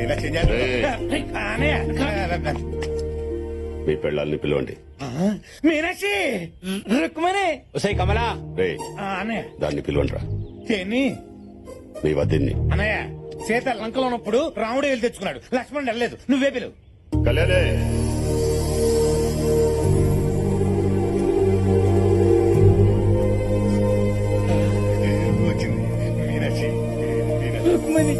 ఇలా చెయ్యాలి. మీ పెళ్ళాలని పిలవండి. మీనాక్షి రుక్మణి కమలా రే అన్నయ్య దాన్ని పిలవండిరా. దేన్ని మీ వద్దిన్ని. అన్నయ్య సీత లంకలో ఉన్నప్పుడు రాముడు వెళ్ళి తెచ్చుకున్నాడు, లక్ష్మణుడు వెళ్ళలేదు, నువ్వే పిలువు. కళ్యాణే వచ్చింది మీనాక్షి. రుక్మణి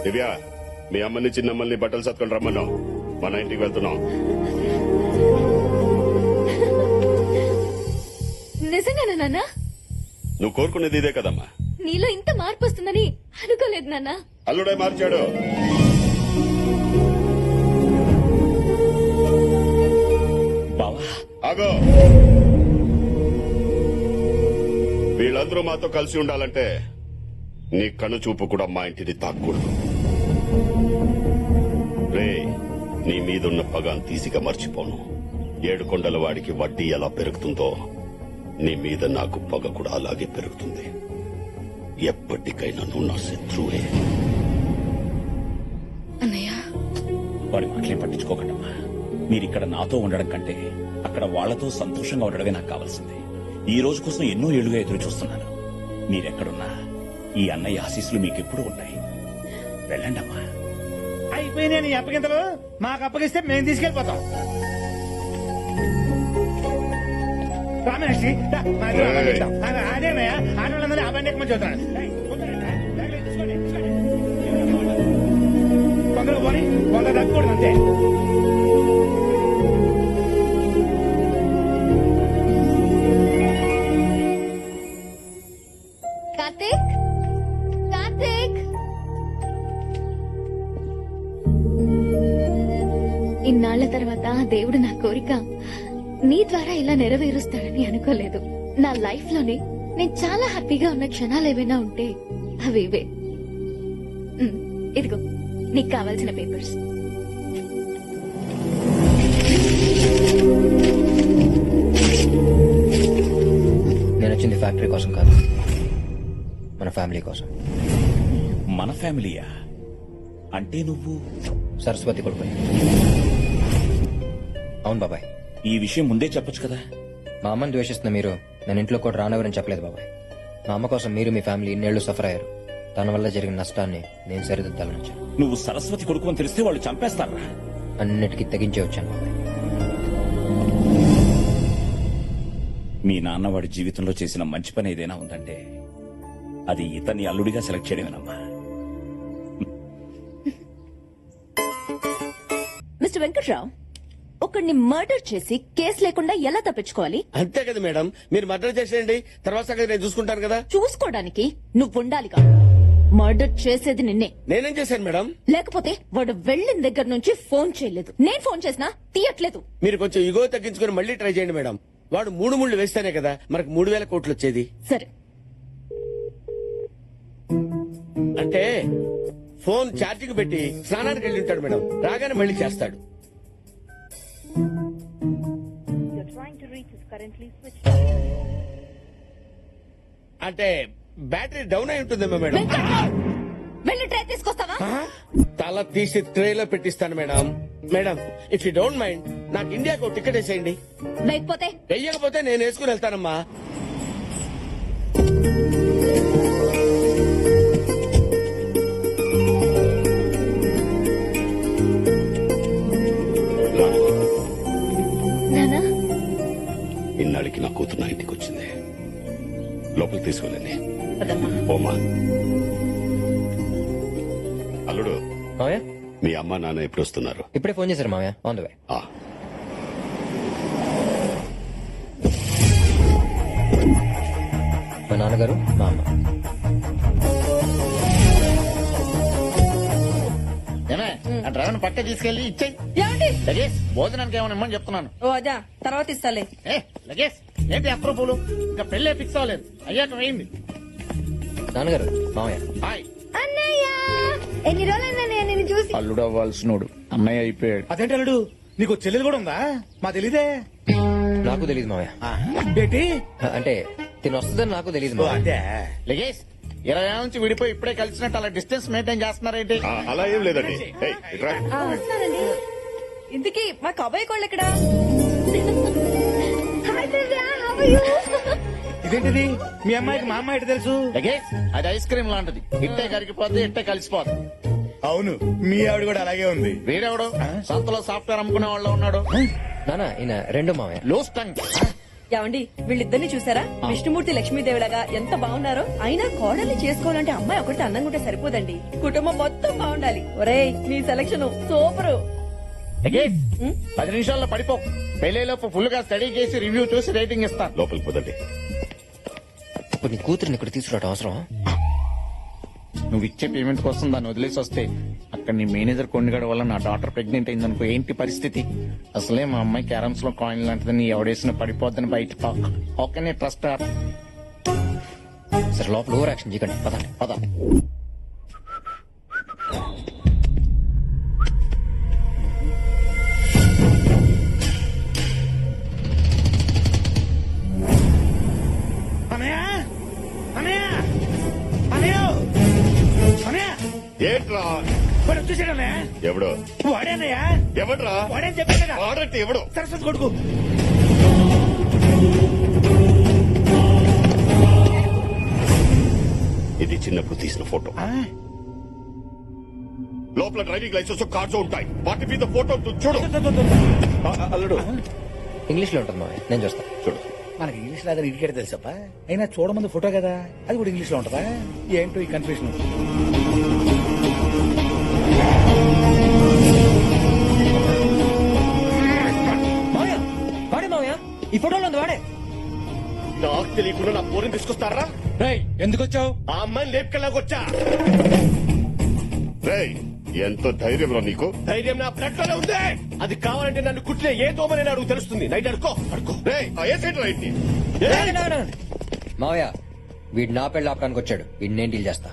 దివ్య, మీ అమ్మని చిన్నమ్మల్ని బట్టలు సత్కొని రమ్మన్నాం. మన ఇంటికి వెళ్తున్నాం. నిజంగానా నాన్న? నువ్వు కోరుకునేది ఇదే కదమ్మా. నీలో ఇంత మార్పు వస్తుందని అనుకోలేదు నాన్న. అల్లుడే మార్చాడు. బావా ఆగో, వీళ్ళందరూ మాతో కలిసి ఉండాలంటే నీ కన్ను చూపు కూడా మా ఇంటిని తాక్కూడదు. రే, నీ మీదున్న పగాన్ తీసిగా మర్చిపోను. 7 కొండల వాడికి వడ్డీ ఎలా పెరుగుతుందో నీ మీద నాకు పగ కూడా అలాగే పెరుగుతుంది. ఎప్పటికైనా నువ్వు నా శత్రువే. అన్నయ్య, వాడి మాటలేం పట్టించుకోకండమ్మా. మీరిక్కడ నాతో ఉండడం కంటే అక్కడ వాళ్లతో సంతోషంగా ఉండడమే నాకు కావాల్సింది. ఈ రోజు కోసం ఎన్నో ఏళ్లుగా ఎదురు చూస్తున్నాను. మీరెక్కడున్నా ఈ అన్నయ్య ఆశీస్సులు మీకెప్పుడు ఉంటాయి. వెళ్ళండమ్మా. అయిపోయినాయి నీ అప్పగింతలు. మాకు అప్పగిస్తే మేము తీసుకెళ్లిపోతాం. రామేషి అదేనయ్యా, ఆడవాళ్ళందరూ ఆ బండి ఎక్కువ చూస్తున్నాడు. కొందరు పోనీ కొందరు తగ్గకూడదు అంతే. కార్తీక్, కార్తీక్, ఇన్నాళ్ల తర్వాత దేవుడు నా కోరిక నీ ద్వారా ఇలా నెరవేరుస్తాడని అనుకోలేదు. నా లైఫ్ లోనే నేను చాలా హ్యాపీగా ఉన్న క్షణాలు ఏవైనా ఉంటే అవి ఇవే. ఇదిగో నీకు కావాల్సిన పేపర్స్. నేను వచ్చింది ఫ్యాక్టరీ కోసం కాదు, మన ఫ్యామిలీ కోసం. మన ఫ్యామిలీయా? అంటే నువ్వు సరస్వతి కొడుకు. అవును బాబాయ్. ఈ విషయం ముందే చెప్పొచ్చు కదా. మా అమ్మని ద్వేషిస్తున్న మీరు నేను ఇంట్లో కూడా రానవరని చెప్పలేదు బాబాయ్. మా అమ్మ కోసం మీరు మీ ఫ్యామిలీ ఇన్నేళ్లు సఫర్ అయ్యారు. తన వల్ల జరిగిన నష్టాన్ని నేను సరిదిద్దాలని వచ్చాను. నువ్వు సరస్వతి కొడుకు అని తెలిస్తే వాళ్ళు చంపేస్తారా? అన్నిటికీ తెగించే వచ్చాను బాబాయ్. మీ నాన్న వాడి జీవితంలో చేసిన మంచి పని ఏదైనా ఉందంటే అది ఇతన్ని అల్లుడిగా సెలెక్ట్ చేయడమేనమ్మా. మిస్టర్ వెంకట్రావు, ఒకడిని మర్డర్ చేసి కేసు లేకుండా ఎలా తప్పించుకోవాలి? అంతే కదా మేడం, మీరు మర్డర్ చేసేయండి, తర్వాత సంగతి నేను చూసుకుంటాను కదా. చూసుకోవడానికి నువ్వు ఉండాలిగా. మర్డర్ చేసేది నిన్నే. నేనేం చేశాను మేడం? లేకపోతే వాడు వెళ్ళిన దగ్గర నుంచి ఫోన్ చేయలేదు. నేను ఫోన్ చేసినా తీయట్లేదు. మీరు కొంచెం ఇగో తగ్గించుకుని మళ్ళీ ట్రై చేయండి మేడం. వాడు 3 ముళ్ళు వేస్తేనే కదా మనకు 3000 కోట్లు వచ్చేది. సరే, అంటే ఫోన్ ఛార్జింగ్ పెట్టి స్నానానికి వెళ్ళి ఉంటాడు మేడం, రాగానే మళ్ళీ చేస్తాడు. అంటే బ్యాటరీ డౌన్ అయి ఉంటుందేమో మేడం. వెంకట్రావు, వెళ్ళి ట్రై తీసుకొస్తావా? తల తీసి ట్రేలో పెట్టిస్తాను madam. Madam, if you don't mind నాకు ఇండియాకు ఒక టికెట్ వేసేయండి. లేకపోతే వెయ్యకపోతే నేను వేసుకుని వెళ్తానమ్మా. నానా, ఇన్నాళ్ళకి నా కూతురు నా ఇంటికి వచ్చింది. లోపలికి తీసుకెళ్ళండి. పదమ్మా. ఓమా, అల్లుడు, మావయ్య మీ అమ్మ నాన్న ఎప్పుడు వస్తున్నారు? ఇప్పుడే ఫోన్ చేశారు మావయ్య, ఆన్ ద వే. మా నాన్నగారు, మా అమ్మ. ఏమే, ఆ డ్రైవర్ పక్క తీసుకెళ్లి ఇచ్చేయి. ఏమండి? లగేజ్ భోజనానికి ఏమైనా ఇమ్మని చెప్తున్నాను. ఓ అదా, తర్వాత ఇస్తాలే. లగేజ్ ఏంటి అప్రూపులు? ఇంకా పెళ్ళే ఫిక్స్ అవ్వలేదు, అయ్యాక వేయింది. నాన్నగారు, మావయ్య. హాయ్ అన్నయ్య, ఎన్ని రోజులైనా నేను చూసి. అల్లుడు అవ్వాల్సినోడు అన్నయ్య అయిపోయాడు. అదేంటి అల్లుడు నీకు చెల్లెలు కూడా ఉందా మా తెలీదే నాకు తెలియదు మావయ్య. ఏంటి అంటే తిని వస్తుందని నాకు తెలియదు ఓ, మావయ్య. అదే లగేష్ 20 ఏళ్ళ నుంచి విడిపోయి ఇప్పుడే కలిసినట్టు అలా డిస్టెన్స్ మెయింటైన్ చేస్తున్నారేంటి? అలా ఏం లేదండి. ఏయ్, ఇట్రా. వస్తున్నానండి. ఇంతకీ మా కబాయి కోళ్ళు ఎక్కడ? ఇదేంటిది మీ అమ్మాయికి మా అమ్మాయి ఎటు తెలుసు లగేష్ అది ఐస్ క్రీమ్ లాంటిది, ఇట్టే కరిగిపోద్ది ఇట్టే కలిసిపోద్ది. అవును మీ ఆవిడ కూడా అలాగే ఉంది. వీడెవడు సంతలో సాఫ్ట్వేర్ అమ్ముకునే వాళ్ళు ఉన్నాడు. నానా ఈయన రెండు మావయ్య. Loose tongue. ఏమండి వీళ్ళిద్దరిని చూసారా? విష్ణుమూర్తి లక్ష్మీదేవిలాగా ఎంత బాగున్నారో. అయినా కోడల్ని చేసుకోవాలంటే అమ్మాయి ఒకటి అందంగా ఉంటే సరిపోదండి, కుటుంబం మొత్తం బాగుండాలి. ఒరేయ్ నీ సెలక్షన్ సూపర్. లగేష్ 10 నిమిషాల్లో పడిపో. పెళ్లిలోపు ఫుల్ గా స్టడీ చేసి రివ్యూ చూసి రేటింగ్ ఇస్తాను. లోపలికి పోదండి. ఇప్పుడు నీ కూతురిని ఇక్కడ తీసుకురావడం అవసరం? నువ్వు ఇచ్చే పేమెంట్ కోసం దాన్ని వదిలేసి వస్తే అక్కడ నీ మేనేజర్ కొండగడ వల్ల నా డాటర్ ప్రెగ్నెంట్ అయిందనుకో, ఏంటి పరిస్థితి? అసలే మా అమ్మాయి క్యారమ్స్ లో కాయిన్ లాంటిదని ఎవడేసిన పడిపోద్దని బయట talk. How can I trust her? సరే లోపల ఓవర్ యాక్షన్ చేయకండి, పదండి. పద. అనయ్య అనయ్య అనయ్య అనయ్య ఏంట్రా? వాడు వచ్చేసాడు అన్నయ్య. ఎవడో? వాడేనయ్య. ఎవడ్రా? వాడని చెప్పాను కదా. వాడంటే ఎవడో? సరస్వతి కొడుకు. ఇది చిన్నప్పుడు తీసిన ఫోటో. లోపల డ్రైవింగ్ లైసెన్స్ కార్డ్స్ ఉంటాయి, వాటి మీద ఫోటో చూడు. అల్లుడు ఇంగ్లీష్ లో ఉంటుంది మావయ్య, నేను చూస్తాను. చూడు. మనకి ఇంగ్లీష్ లాగా ఇడికేట తెలుసప్ప. అయినా చూడమంది ఫోటో కదా, అది కూడా ఇంగ్లీష్ లో ఉంటదా? ఏంటో ఈ కన్ఫ్యూషన్. మావయ్య వాడే మావయ్య, ఈ ఫోటోలో ఉంది వాడే. నాకు తెలియకుండా నా పోరిని తీసుకొస్తారా? ఎందుకు వచ్చావు? ఆ అమ్మాయిని లేపుకెళ్ళాకొచ్చా. రేయ్, ఎంతో ధైర్యం రా నీకు. ధైర్యం నా బ్లడ్ లోనే ఉంది. అది కావాలంటే నన్ను కుట్టిన ఏ దోమని నాకు తెలుస్తుంది. నైట్ అడుకో అడుకో. రేయ్, ఆ ఏ సైడ్ రైట్ ని? మావయ్య వీడు నా పెళ్లి ఆపడానికి వచ్చాడు, వీడిని నేను డీల్ చేస్తా.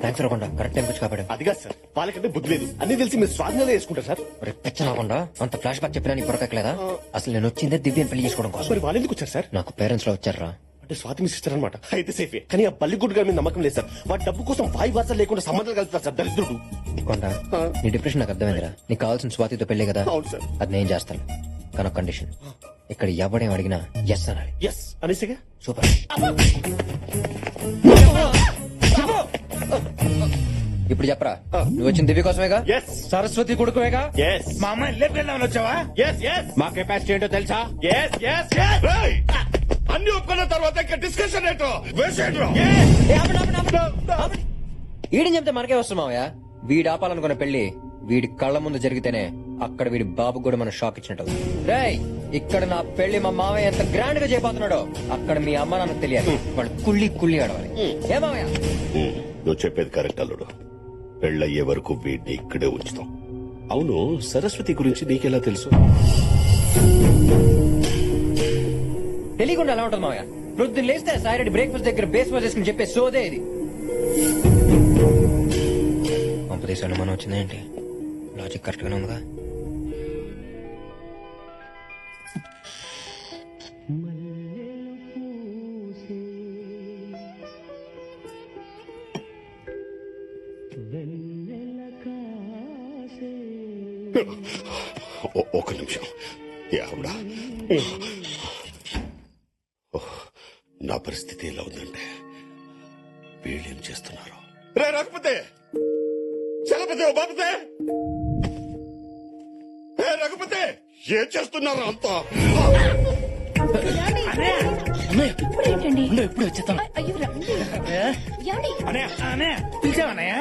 థ్యాంక్స్ రాకుండా కరెక్ట్ టైం వచ్చి కాపాడు. అదిగా సార్, వాళ్ళకంటే బుద్ధి లేదు. అన్ని తెలిసి మీరు స్వాధీనంలో వేసుకుంటారు సార్. రాకుండా అంత ఫ్లాష్ బ్యాక్ చెప్పినా నీకు పొరకట్లేదా? అసలు నేను వచ్చిందే దివ్యని పెళ్లి చేసుకోవడం కోసం. మరి వాళ్ళు ఎందుకు వచ్చారు సార్? నాకు పేరెంట్స్ లో వచ్చారా? అంటే స్వాతి మీ సిస్టర్ అనమాట. అయితే సేఫే. కానీ ఆ బల్లిగుడ్డు గారి మీద నమ్మకం లేదు సార్. వాడి డబ్బు కోసం వాయి వార్త లేకుండా సంబంధాలు కలుపుతారు సార్, దరిద్రుడు. కొండ నీ డిప్రెషన్ నాకు అర్థమైందిరా. నీకు కావాల్సిన స్వాతితో పెళ్లి కదా, అవును సార్. అది నేను చేస్తాను. కానీ ఒక కండిషన్, ఇక్కడ ఎవడేం అడిగినా ఎస్ అనాలి. ఎస్ అనేసిగా. సూపర్. ఇప్పుడు చెప్పరా, నువ్వు వచ్చిన దివ్య కోసమేగా? ఎస్ సరస్వతి కొడుకువేగా? ఎస్. మా అమ్మాయి లేపుకెళ్దామని వచ్చావా? Yes yes. మా కెపాసిటీ ఏంటో తెలుసా? Yes yes yes. రేయ్, అన్ని ఒప్పుకున్న తర్వాత ఇంకా డిస్కషన్ ఏంటో వేసేట్రా. వీడిని చెప్తే మనకే వస్తుంది మావయ్య. వీడు ఆపాలనుకున్న పెళ్లి వీడి కళ్ళ ముందు జరిగితేనే అక్కడ వీడి బాబు కూడా మనం షాక్ ఇచ్చినట్టు. రేయ్, ఇక్కడ నా పెళ్లి మా మావయ్య ఎంత గ్రాండ్ గా చేయబోతున్నాడో అక్కడ మీ అమ్మ నాన్నకు తెలియాలి. వాళ్ళు కుళ్ళి కుళ్ళి ఆడవాలి. ఏ మావయ్య? నువ్వు చెప్పేది కరెక్ట్ అల్లుడు. పెళ్ళయ్యే వరకు వీడిని ఇక్కడే ఉంచుతాం. అవును, సరస్వతి గురించి నీకెలా తెలుసు? తెలియకుండా ఎలా ఉంటుంది మావయ్య? ప్రొద్దున లేస్తే సాయిరెడ్డి బ్రేక్ఫాస్ట్ దగ్గర బేస్ చేసుకుని చెప్పే సోదే ఇది. పంపదేశాలు మనం వచ్చిందేంటి? లాజిక్ కరెక్ట్ గానే ఉందిగా. ఒక నిమిషం. ఆవిడా నా పరిస్థితి ఎలా ఉందంటే వీళ్ళేం చేస్తున్నారు? రే రఘుపతి, చలపతి, బాపతే, రఘుపతి, ఏం చేస్తున్నారు అంతా? ఏంటండి? ఎప్పుడు వచ్చేస్తాను. అయ్యో రండి. అనయ్య అనయ్య పిలిచావన్నయ్య?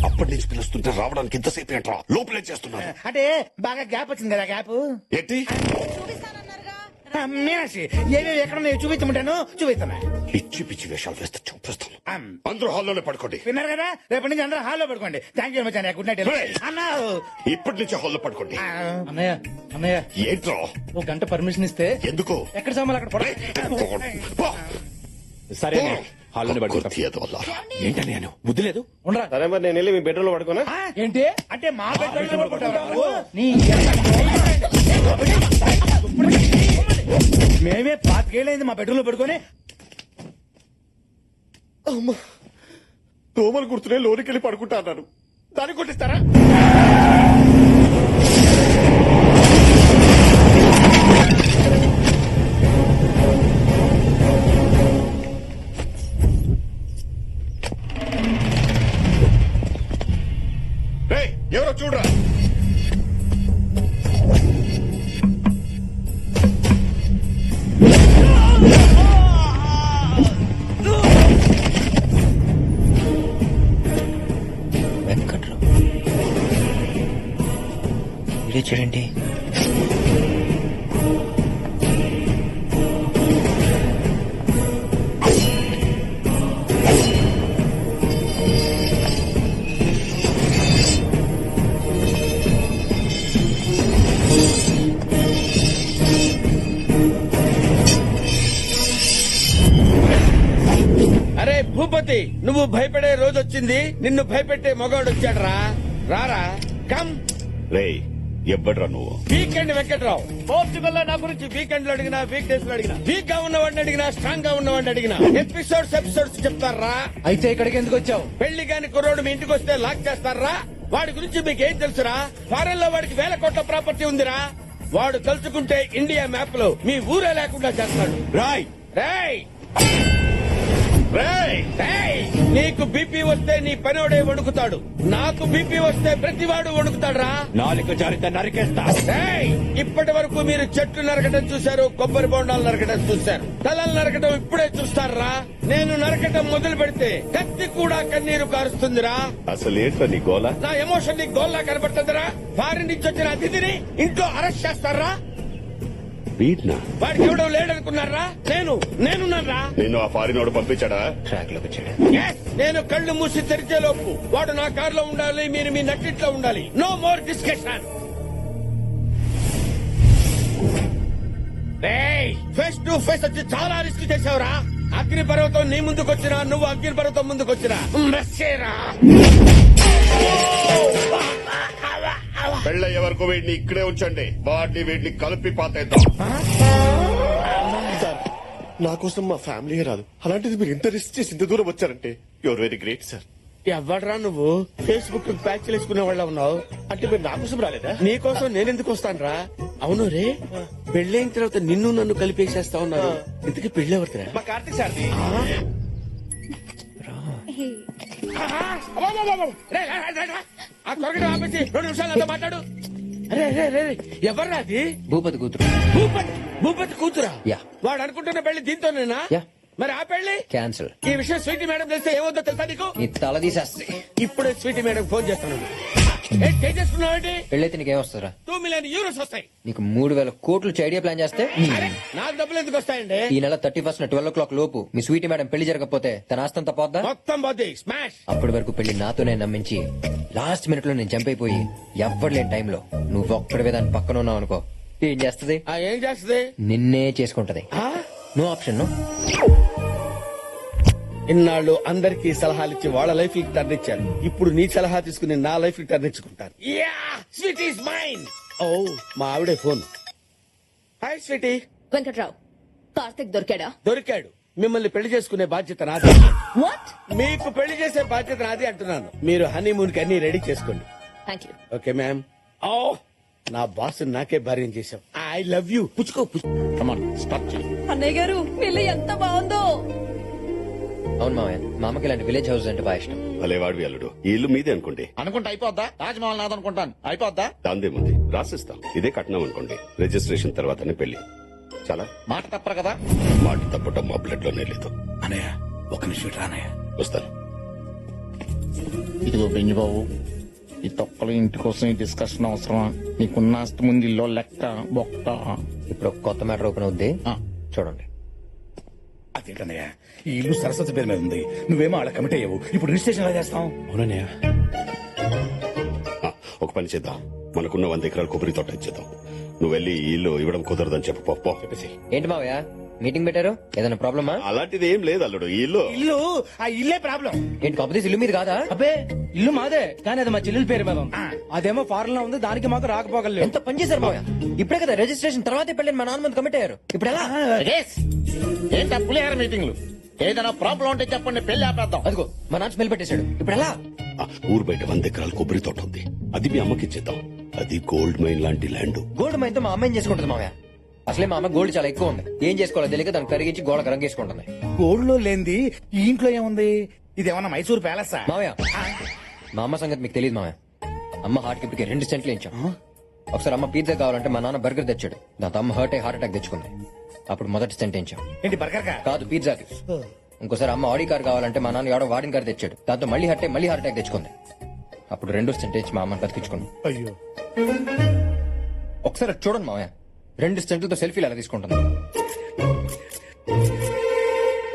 అప్పటి నుంచి పిలుస్తుంటే రావడానికి ఇంతసేపు ఏంట్రా? లోపలే చేస్తున్నారు. అంటే బాగా గ్యాప్ వచ్చింది కదా. గ్యాప్ ఏంటి? మీనాక్షి ఏమేమి ఎక్కడ చూపించమంటాను, చూపిస్తాను. పిచ్చి పిచ్చి వేషాలు వేస్తే చూపిస్తాను. అందరూ హాల్లోనే పడుకోండి. విన్నారు కదా, రేపటి నుంచి అందరూ హాల్లో పడుకోండి. Thank you very much. Good night అన్నా. ఇప్పటి నుంచి హాల్లో పడుకోండి. అన్నయ్య అన్నయ్య ఏంట్రా? ఒక గంట పర్మిషన్ ఇస్తే ఎందుకు? ఎక్కడ సామాన్లు అక్కడ పడ. సరే హాల్లోనే పడుకుంటాం. కుర్తీ ఎదవల్లారా. ఏంటని నేను బుద్ధి లేదు. ఉండరా సరే మరి నేను వెళ్ళి మీ బెడ్రూమ్ లో పడుకోనా? ఏంటి అంటే మా బెడ్రూమ్ లో పడుకుంటావా నువ్వు? మేమే 5 ఏళ్ళైంది మా బెడ్రూమ్ లో పడుకొని. అమ్మా దోమలు గుర్తునే లోనికి వెళ్ళి పడుకుంటా అన్నాను, దాన్ని కొట్టిస్తారా? రేయ్, ఎవరో చూడరా. వెంకట్రావు ఇదే చూడండి. అరే భూపతి, నువ్వు భయపడే రోజు వచ్చింది, నిన్ను భయపెట్టే మగాడు వచ్చాడు రా. రారా, కమ్. రేయ్, ఎవ్వడ్రా నువ్వు? వీకెండ్ వెంకట్రావు. పోర్చుగల్ లో నా గురించి వీకెండ్ లో అడిగినా, వీక్ డేస్ లో అడిగినా, వీక్ గా ఉన్నవాడిని అడిగినా, స్ట్రాంగ్ గా ఉన్నవాడిని అడిగినా ఎపిసోడ్స్ చెప్తారా? అయితే ఇక్కడికి ఎందుకు వచ్చావు? పెళ్లి కాని కుర్రోడు మీ ఇంటికి వస్తే లాక్ చేస్తారా? వాడి గురించి మీకు ఏం తెలుసురా? ఫారెన్ లో వాడికి 1000 కోట్ల ప్రాపర్టీ ఉందిరా. వాడు తలుచుకుంటే ఇండియా మ్యాప్ లో మీ ఊరే లేకుండా చేస్తాడు. రాయ్ రేయ్ రేయ్, రేయ్, నీకు బీపీ వస్తే నీ పనివాడే వణుకుతాడు, నాకు బీపీ వస్తే ప్రతివాడు వణుకుతాడు రా. నాలుక జారితే నరికేస్తా. రేయ్, ఇప్పటి వరకు మీరు చెట్లు నరకటం చూశారు, కొబ్బరి బొండాలు నరకటం చూశారు, తలలు నరకటం ఇప్పుడే చూస్తారా? నేను నరకటం మొదలు పెడితే కత్తి కూడా కన్నీరు కారుస్తుందిరా. అసలేంట్రా నీ గోల? నా ఎమోషన్ నీ గోల్లా కనబడుతుందిరా. ఫారిన్ నుంచి వచ్చిన అతిథిని ఇంట్లో అరెస్ట్ చేస్తారా? వీడ్నా? వాడికి ఎవడో లేడనుకున్నారా? నేనున్నారా? నిన్ను ఆ ఫారినోడు పంపించాడా? ట్రాక్ లోకి వచ్చాడు. Yes, నేను కళ్ళు మూసి తెరిచే లోపు వాడు నా కారులో ఉండాలి, మీరు మీ నట్టిట్లో ఉండాలి. No more discussion. Face to face వచ్చి చాలా రిస్క్ చేసావురా. అగ్ని పర్వతం నీ ముందుకొచ్చినా, నువ్వు అగ్ని పర్వతం ముందుకొచ్చినా మెస్సేరా. పెళ్ళయ్యే వరకు వీడిని ఇక్కడే ఉంచండి, వీడిని కలిపి పాతేద్దాం. సార్, నా కోసం మా ఫ్యామిలీ రాదు, అలాంటిది మీరు ఇంత రిస్క్ చేసి ఇంత దూరం వచ్చారంటే యువర్ వెరీ గ్రేట్ సార్. ఎవడరా నువ్వు? ఫేస్బుక్ ప్యాచ్లు వేసుకునే వాళ్ళ ఉన్నావు. అంటే మీరు నా కోసం రాలేదా? నీకోసం నేనెందుకు వస్తాను రా? అవును రే, పెళ్ళైన తర్వాత నిన్ను నన్ను కలిపేసేస్తా ఉన్నారు. ఇంతకీ పెళ్ళెవరిదిరా? మా కార్తీక్ సార్. ఆ త్వరగా ఆపేసి 2 నిమిషాలు నాతో మాట్లాడు. అరే ఎవర్రా అది? భూపతి కూతురు. భూపతి కూతురా? యా. వాడు అనుకుంటున్న పెళ్లి దీంతోనేనా? యా. మరి ఆ పెళ్లి క్యాన్సిల్. ఈ విషయం స్వీటీ మేడం తెలిస్తే ఏమవుతుందో తెలుసా నీకు? నీ తల తీసేస్తే. ఇప్పుడే స్వీటీ మేడం ఫోన్ చేస్తున్నాను. చేసుకున్నావు పెళ్ళైతే నీకేమొస్తుందిరా? 2 మిలియన్ యూరోస్ వస్తాయి. నీకు 3000 కోట్లు ఐడియా ప్లాన్ చేస్తే అరే, నాకు డబ్బులు ఎందుకు వస్తాయండి? ఈ నెల 31st 12 o'clock లోపు మీ స్వీటీ మేడం పెళ్లి జరగకపోతే తన ఆస్తంతా పోద్దా? మొత్తం పోతే స్మాష్. అప్పటి వరకు పెళ్లి నాతోనే నమ్మించి లాస్ట్ మినిట్ లో నేను జంప్ అయిపోయి ఎవ్వరు లేని టైంలో నువ్వు ఒక్కడివే దాని పక్కన ఉన్నావు అనుకో, ఏం చేస్తది? ఏం చేస్తుంది? నిన్నే చేసుకుంటది. No option. నో. ఇన్నాళ్ళు అందరికీ సలహాలు ఇచ్చి వాళ్ళ లైఫ్ కి టర్న్ ఇచ్చారు. ఇప్పుడు నీ సలహా తీసుకుని నా లైఫ్ కి టర్న్ ఇచ్చుకుంటాను. Sweet is mine. ఓ, మా ఆవిడే phone. Hi sweetie. Venkatrao, Karthik దొరికాడా? దొరికాడు. మిమ్మల్ని పెళ్లి చేసుకునే బాధ్యత నాది. వాట్? మీకు పెళ్లి చేసే బాధ్యత నాది అంటున్నాను. మీరు హనీమూన్ కి అన్ని రెడీ చేసుకోండి. Thank you. Okay ma'am. ఓ, నా బాస్ నాకే భార్యం చేశాం. I love you. పుచ్చుకో. అన్నయ్య గారు, ఇల్లు ఎంత బాగుందో. అవును మామయ్య, మా అమ్మకి ఇలాంటి విలేజ్ హౌస్ అంటే బాగా ఇష్టం. భలేవాడివి అల్లుడు. ఈ ఇల్లు మీదే అనుకోండి. అనుకుంటే అయిపోద్దా? తాజ్మహల్ నాదనుకుంటాను, అయిపోద్దా? దాందేముంది, రాసిస్తాం. ఇదే కట్నం అనుకోండి. రిజిస్ట్రేషన్ తర్వాతనే పెళ్లి. చాలా మాట తప్పరు కదా? మాట తప్పటం మా బ్లడ్ లోనే లేదు. అనయ్య, ఒక నిమిషం రానయ్య. వస్తాను. ఇదిగో బెంజి బాబు, ఈ తొక్కల ఇంటి కోసం ఈ డిస్కషన్ అవసరమా? నీకున్న ఆస్తి ముందు ఇల్లు లెక్క బొక్క. ఇప్పుడు ఒక కొత్త మ్యాటర్ ఓపెన్ అవుద్ది, చూడండి. అదేంటన్నయ్య, ఈ ఇల్లు సరస్వతి పేరు మీద ఉంది, నువ్వేమో అలా కమిట్ అయ్యావు. ఇప్పుడు రిజిస్ట్రేషన్ ఎలా చేస్తాం? అవునన్నయ్య. ఒక పని చేద్దాం, మనకున్న 100 ఎకరాల కొబ్బరి తోట ఇచ్చేద్దాం. నువ్వు వెళ్ళి ఈ ఇల్లు ఇవ్వడం కుదరదని చెప్పు. చెప్పేసి. ఏంటి మావయ్య, మీటింగ్ పెట్టారు ఏదైనా ప్రాబ్లమా? అలాంటిది ఏం లేదు అల్లుడు. ఈ ఇల్లు ఇల్లు ఆ ఇల్లే ప్రాబ్లం. ఏంటి కాకపోతే ఇల్లు మీద కాదా? అబ్బే ఇల్లు మాదే కానీ అది మా చెల్లెల పేరు మీద ఉంది. అదేమో ఫారెన్ లో ఉంది, దానికి మాకు రాకపోగలేదు. ఎంత పని చేశారు మావయ్య. ఇప్పుడే కదా రిజిస్ట్రేషన్ తర్వాతే పెళ్ళని మా నాన్న ముందు కమిట్ అయ్యారు. ఇప్పుడు ఎలా? ఏంటి పులిహార మీటింగ్లు? ఏదైనా ప్రాబ్లం ఉంటే చెప్పండి, పెళ్లి ఆపేద్దాం. అదిగో మా నాన్న స్మెల్ పెట్టేశాడు. ఇప్పుడు ఎలా? ఊరు బయట 100 ఎకరాల కొబ్బరి తోట ఉంది. అది మీ అమ్మకి ఇచ్చేద్దాం. అది గోల్డ్ మైన్ లాంటి ల్యాండ్. గోల్డ్ మైన్తో మా అమ్మాయిని చేసుకుంటుంది మావయ్య. అసలే మా అమ్మ గోల్డ్ చాలా ఎక్కువ ఉంది. ఏం చేసుకోవాలో తెలియక దాన్ని కరిగించి గోడకు రంగేసుకుంటుంది. గోల్డ్ లో లేనిది ఈ ఇంట్లో ఏముంది? ఇదేమన్నా మైసూర్ ప్యాలెస్? మావయ్య మా అమ్మ సంగతి మీకు తెలియదు మావయ్య. అమ్మ హార్ట్ కి 2 సెంట్లు ఇచ్చాం. ఒకసారి అమ్మ పిజ్జా కావాలంటే మా నాన్న బర్గర్ తెచ్చాడు. దాంతో అమ్మ హార్ట్ అటాక్ తెచ్చుకుంది. అప్పుడు మొదటి సెంట్ ఇచ్చాం. ఏంటి బర్గర్ కా? కాదు పిజ్జాకి. ఇంకోసారి అమ్మ ఆడి కార్ కావాలంటే మా నాన్న ఎవడో వాడిన కార్ తెచ్చాడు. దాంతో మళ్ళీ హార్ట్ అటాక్ తెచ్చుకుంది. అప్పుడు 2 సెంట్ ఇచ్చి మా అమ్మని బతికించుకున్నాం. అయ్యో ఒకసారి అది చూడండి మావయ్య. 2 సెంట్లతో సెల్ఫీలు ఎలా తీసుకుంటుంది.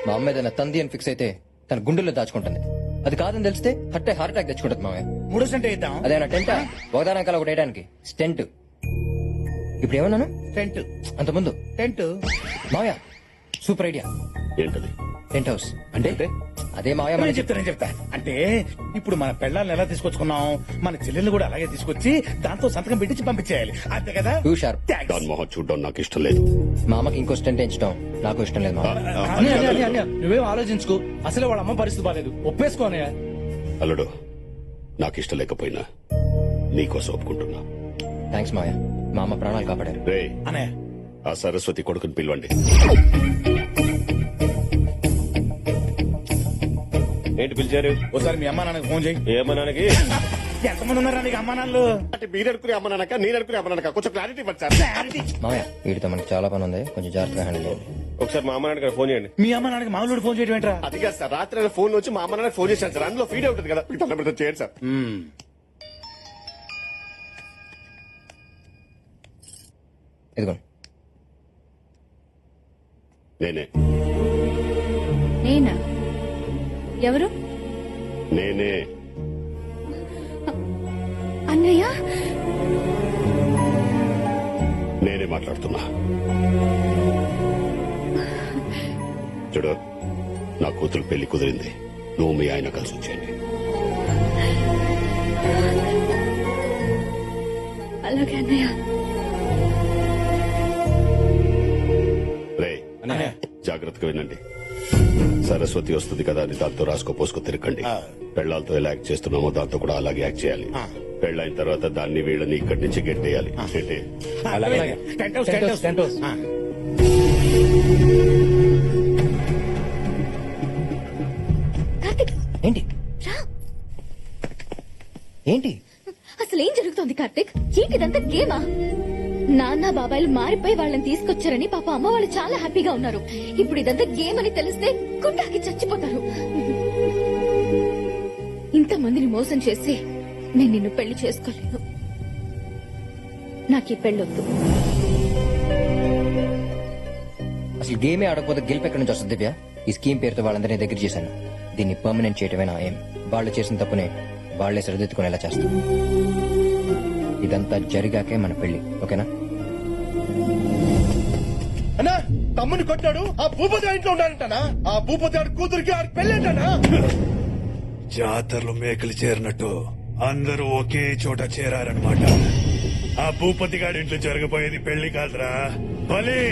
మా అమ్మ ఏదైనా తంది అని ఫిక్స్ అయితే తన గుండెల్లో దాచుకుంటుంది. అది కాదని తెలిస్తే హార్ట్ అటాక్ తెచ్చుకుంటుంది మావయ్య. 3 సెంట్ ఇద్దాం. అదేనా టెంటా? ఒకదానికాల ఒకటి వేయడానికి స్టెంట్. ఇప్పుడు ఏమన్నాను? టెంట్. అంత ముందు టెంట్. మావయ్య సూపర్ ఐడియా. ఏంటది? Tent house. అంటే అదే మావయ్య నేను మనం చెప్తా. అంటే ఇప్పుడు మన పెళ్ళాలను ఎలా తీసుకొచ్చుకున్నాం, మన చెల్లెల్ని కూడా అలాగే తీసుకొచ్చి దాంతో సంతకం పెట్టించి పంపించేయాలి. అంతే కదా? Two sharp. Thanks. దాని మొహం చూడడం నాకు ఇష్టం లేదు. మా అమ్మకి ఇంకో స్టెంట్ వేయించడం నాకు ఇష్టం లేదు మావయ్య. అన్నయ్య, నువ్వేం ఆలోచించుకో. అసలే వాళ్ళ అమ్మ పరిస్థితి బాలేదు. ఒప్పేసుకోనయ్యా. అల్లుడు నాకు ఇష్టం లేకపోయినా నీకోసం ఒప్పుకుంటున్నా. థ్యాంక్స్ మావయ్య. మా అమ్మ ప్రాణాలు కాపాడారు. రే అనే ఆ సరస్వతి కొడుకుని పిలవండి. ఏంటి పిలిచారు? ఒకసారి మీ అమ్మా నాన్నకి ఫోన్ చేయి. ఏమన్నానికి? ఎంతమంది ఉన్నారా నీకు అమ్మా నాన్నలు? అంటే మీరు అనుకునే అమ్మనాక నేను అనుకునే అమ్మనాక కొంచెం క్లారిటీ ఇవ్వండి సార్. మావయ్య వీడితో మనకి చాలా పని ఉంది, కొంచెం జాగ్రత్తగా హ్యాండిల్ చేయండి. ఒకసారి మా అమ్మ నాన్నకి ఫోన్ చేయండి. మీ అమ్మా నాన్నకి మామూలు ఫోన్ చేయడం ఏంట్రా? అది కాదు సార్, రాత్రి ఫోన్ వచ్చి మా అమ్మ నాన్నకి ఫోన్ చేశాను సార్. అందులో ఫీడ్ అవుతుంది కదా, మీకు తొందర పెడితే చేయండి సార్. ఇదిగోండి. నేనే నేనా? ఎవరు? నేనే అన్నయ్య? నేనే మాట్లాడుతున్నా. చూడు, నా కూతురు పెళ్లి కుదిరింది. నువ్వు మీ ఆయన కలిసి వచ్చేయండి. అలాగే అన్నయ్య. రే జాగ్రత్తగా వినండి. సరస్వతి వస్తుంది కదా అని దాంతో రాసుకో పోసుకో తిరగండి. పెళ్లాలతో ఎలా యాక్ట్ చేస్తున్నామో దాంతో కూడా అలాగే యాక్ట్ చేయాలి. పెళ్ళైన తర్వాత దాన్ని వీళ్ళని ఇక్కడి నుంచి గెట్టేయాలి. అలాగే. Tent house, tent house, tent house. Karthik ఏంటి రా. ఏంటి అసలు ఏం జరుగుతోంది కార్తిక్? ఏంటి ఇదంతా గేమా? నాన్న బాబాయిలు మారిపోయి వాళ్ళని తీసుకొచ్చారని పాప అమ్మ వాళ్ళు చాలా హ్యాపీగా ఉన్నారు. ఇప్పుడు ఇదంతా గేమ్ అని తెలిస్తే గుండాకి చచ్చిపోతారు. ఇంతమందిని మోసం చేసి నేను నిన్ను పెళ్లి చేసుకోలేను. నాకు ఈ పెళ్ళొద్దు. అసలు గేమే ఆడకపోతే గెలుపు ఎక్కడి నుంచి వస్తుంది దివ్య? ఈ స్కీమ్ పేరుతో వాళ్ళందరినీ దగ్గర చేశాను. దీన్ని పర్మనెంట్ చేయటమే నా ఏం. వాళ్ళు చేసిన తప్పునే వాళ్లే సరిదిద్దుకునేలా చేస్తాం. ఇదంతా జరిగాకే మన పెళ్లి, ఓకేనా? అన్నా తమ్ముని కొట్టాడు, ఆ భూపతి ఇంట్లో ఉన్నాడంటనా? ఆ భూపతి ఆడి కూతురికి ఆడి పెళ్ళేంటనా? జాతరలో మేకలు చేరినట్టు అందరూ ఒకే చోట చేరారనమాట. ఆ భూపతి గారి ఇంట్లో జరగబోయేది పెళ్లి కాదురా, బలి.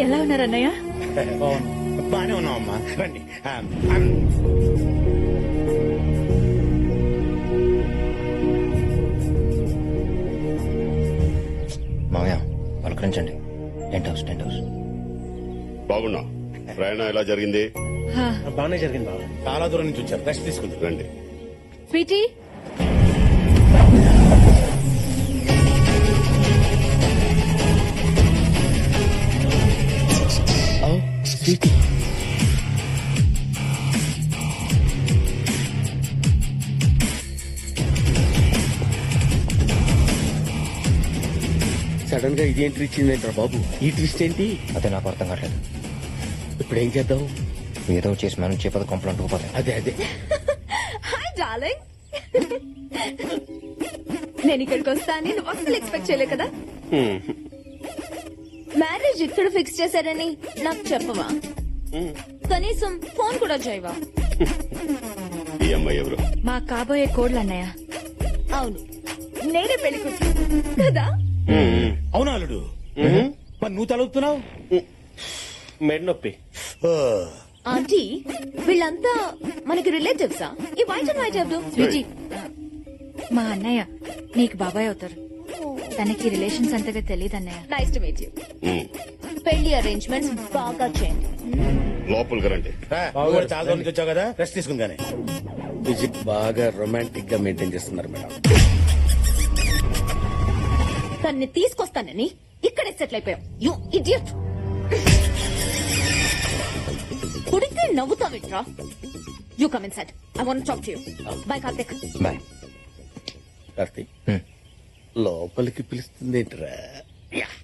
ఎలా ఉన్నారు అన్నయ్య? బానే ఉన్నావమ్మా, రండి. మామయ్య పలకరించండి. Tent house, tent house. బాగున్నా. ప్రయాణం ఎలా జరిగింది? బాగానే జరిగింది బావ. చాలా దూరం నుంచి వచ్చారు, రెస్ట్ తీసుకుంటారు. రండి. స్వీటీ సడన్ గా ఇదేం ట్విస్ట్ ఏంట్రా బాబు? ఈ ట్విస్ట్ ఏంటి? అదే నాకు అర్థం కావట్లేదు. ఇప్పుడు ఏం చేద్దాం? ఏదో ఒకటి చేసి మనం చేపద కొంపలు అంటుకుపోతాయి. అదే హాయ్ డార్లింగ్. నేను ఇక్కడికి వస్తానని నువ్వు అసలు ఎక్స్పెక్ట్ చేయలే కదా. మ్యారేజ్ ఇక్కడ ఫిక్స్ చేశారని నాకు చెప్పవా? కనీసం ఫోన్ కూడా చేయవా? ఈ అమ్మాయి ఎవరు? మా కాబోయే కోడ్లు అన్నయ్య. అవును, నేనే పెళ్లి కూతురు కదా. అవునా అల్లుడు? మరి నువ్వు తలుపుతున్నావు? మెడ నొప్పి. ఆంటీ వీళ్ళంతా మనకి రిలేటివ్సా? ఈ వైట్ అండ్ వైట్ ఎవరు? స్వీటీ మా అన్నయ్య నీకు బాబాయ్ అవుతారు. తనకి రిలేషన్స్ అంతగా తెలియదు అన్నయ్య. Nice to meet you. పెళ్లి అరేంజ్మెంట్స్ బాగా చేయండి. లోపలికి రండి. నువ్వు కూడా చాలా దూరం నుంచి వచ్చావు కదా, రెస్ట్ తీసుకుందానే. మ్యూజిక్ బాగా రొమాంటిక్ గా మెయింటైన్ చేస్తున్నారు మేడం. తన్ని తీసుకొస్తానని ఇక్కడే సెటిల్ అయిపోయాం. You idiot. కుడితే నవ్వుతావిట్రా. You come inside. I want talk to you. Bye Karthik. Bye. Karthik లోపలికి పిలుస్తుంది ఏంట్రా?